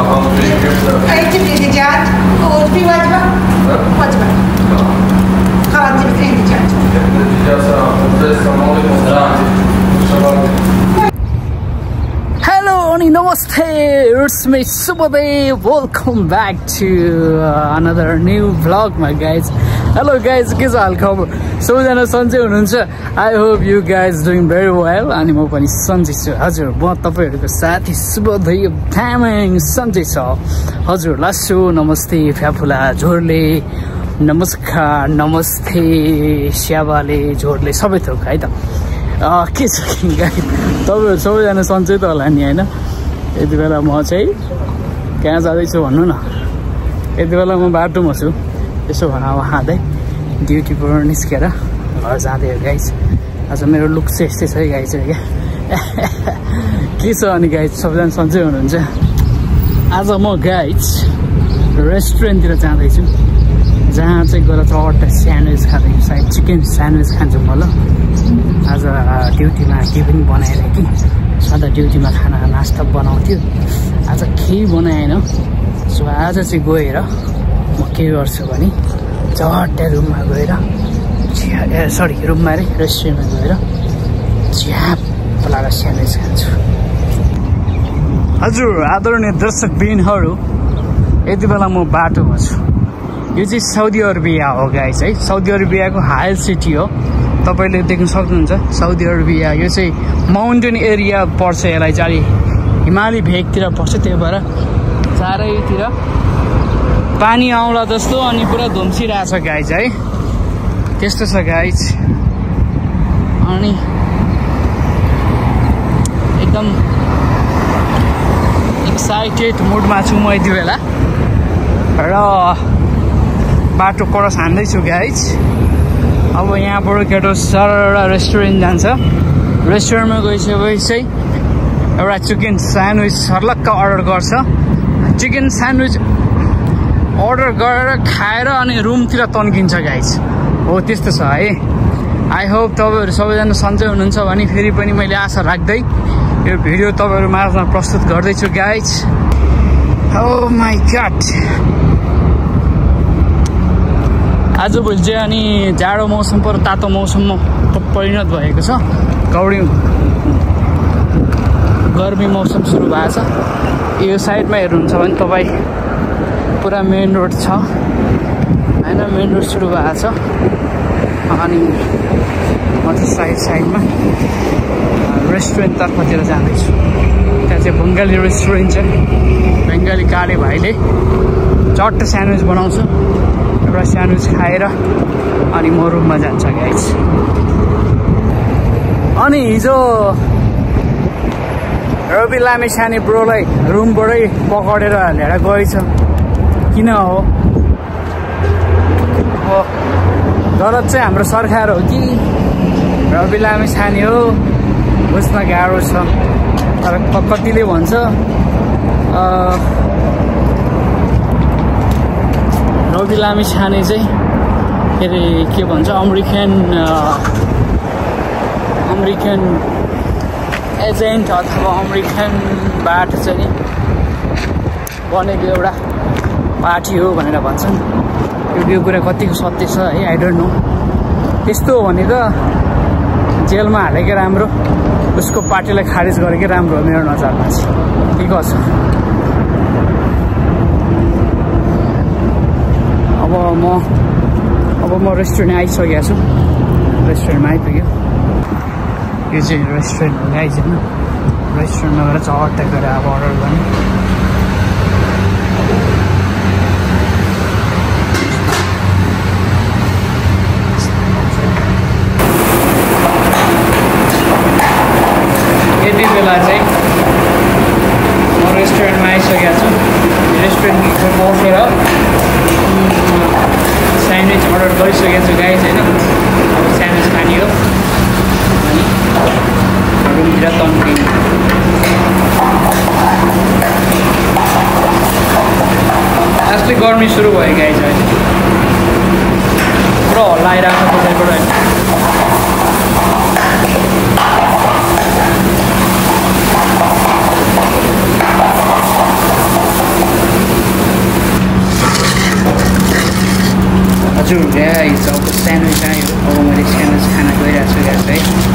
Aici dedicat, cu pivațva, poți Khawatir train dedicat. Hello अनि नमस्ते, it's me Subhadev. Welcome back to another new vlog my guys. Hello guys, के छ हाल खबर? सबैजना सन्चै हुनुहुन्छ? I hope you guys doing very well. अनि म पनि सन्चै छु। हजुर, म तपाईहरुको साथी सुबोधेव तामाङ सन्चै छ। हजुरलाई सो नमस्ते फ्याफुला झोरले, नमस्कार, नमस्ते स्याबाले झोरले सबै थोक है त। के छ गाइस, तपाईहरु सबैजना सन्चै त होला नि हैन? यति बेला म चाहिँ कहाँ जाँदैछु भन्नु न। यति बेला म बाटोमा छु, यसो हावा खाँदै ड्युटीबाट निस्केर घर जाँदै हो गाइस। आज मेरो लुक चाहिँ यस्तै छ है गाइस क्या। के छ अनि गाइस, सबैजना सन्चै हुनुहुन्छ? आज म गाइस रेस्टुरेन्टतिर जाँदैछु, जहाँ चाहिँ गएर चट्ट स्यान्डविच खाँदैछु। सायद चिकन स्यान्डविच खान्छु म ल। आज ड्युटीमा के पनि बनाएन कि, सदा ड्युटीमा खाना नास्ता बनाउँथ्यो, आज केही बनाएन। सो आज चाहिँ गएर म के गर्छु भने चट्टै रुममा गएर रुममा अरे रेस्टुरेन्टमा गएर झ्याप पलाएर स्यान्डविच खान्छु। हजुर आदरणीय दर्शकबिनहरू, यति बेला म बाटोमा छु। यो चाहिँ साउदी अरेबिया हो गाइस है, साउदी अरेबियाको हायल सिटी हो। तपाईले देख्न सक्नुहुन्छ साउदी अरेबिया। यो चाहिँ माउन्टेन एरिया पर्छ, यसलाई चाहिँ हिमाली भेगतिर पर्छ, त्यही भएर चारैतिर पानी आउला जस्तो अनि पुरा धुम्सिरहेछ गाइस है, त्यस्तो छ गाइस। अनि एकदम एक्साइटेड मुडमा छु म यति बेला र बाटो क्रस हान्दैछु गाइस। अब यहाँबाट केटो सरर रेस्टुरेन्ट जान्छ। रेस्टुरेन्टमा गइसकेपछि चाहिँ एउटा चिकन स्यान्डविच सर्लक्क अर्डर गर्छ। चिकन स्यान्डविच अर्डर गरेर खाएर अनि रुमतिर तन्किन्छ गाइस। हो त्यस्तो छ है। आई होप तपाईहरु सबैजना सन्चै हुनुहुन्छ भने फेरि पनि मैले आशा राख्दै यो भिडियो तपाईहरु माझमा प्रस्तुत गर्दैछु गाइस। ओ माय गॉड, आजभोलि चाहिँ अनि जाडो मौसमबाट तातो मौसममा परिणत भएको छ। गर्मी मौसम सुरु भएको छ। यो साइडमा हेर्नुहुन्छ भने तपाईँ पुरा मेन रोड छ हैन, मेन रोड सुरु भएको छ। अनि म चाहिँ साइडमा रेस्टुरेन्ट तर्फतिर जाँदैछु। त्यहाँ चाहिँ बङ्गाली रेस्टुरेन्ट छ। बङ्गाली काले भाइले चट्ट स्यान्डविच बनाउँछ। एउटा स्यान्डविच खाएर अनि म रुममा जान्छ गाइस। अनि हिजो रवि लामेछाने ब्रोलाई रुमबाटै पकडेर ल्याएर गएछ। किन हो? गलत चाहिँ हाम्रो सरकार हो कि रवि लामेछाने हो बुझ्न गाह्रो छ। तर कतिले भन्छ रवि लामेछाने चाहिँ के अरे के भन्छ अमेरिकन एजेन्ट अथवा अमेरिकनबाट चाहिँ बनेको एउटा पार्टी हो भनेर भन्छन्। यो कुरा कतिको सत्य छ है, आई डोन्ट नो। त्यस्तो हो भने त जेलमा हालेकै राम्रो, उसको पार्टीलाई खारिज गरेकै राम्रो हो मेरो नजरमा चाहिँ। के गर्छ? अब म रेस्टुरेन्ट आइसकेको छु। रेस्टुरेन्टमा आइपुग्यो। यो चाहिँ रेस्टुरेन्ट हो गाइस हैन। रेस्टुरेन्टमा गएर चट्ट गरेर अब अर्डर गर्ने। यति बेला चाहिँ म रेस्टुरेन्टमा आइसकेको छु। रेस्टुरेन्टमा पसेर स्यान्डविच अर्डर गरिसकेको छु गाइस हैन। अब स्यान्डविच खाने हो अनि रुमतिर तन्किने। आजले गर्मी सुरु भयो गाइस अहिले। पुरा हल्ला आइरहेको छ पछाडिबाट। हिजोको स्यान्डविच आयो अब मैले स्यान्डविच खाना गइरहेको छु है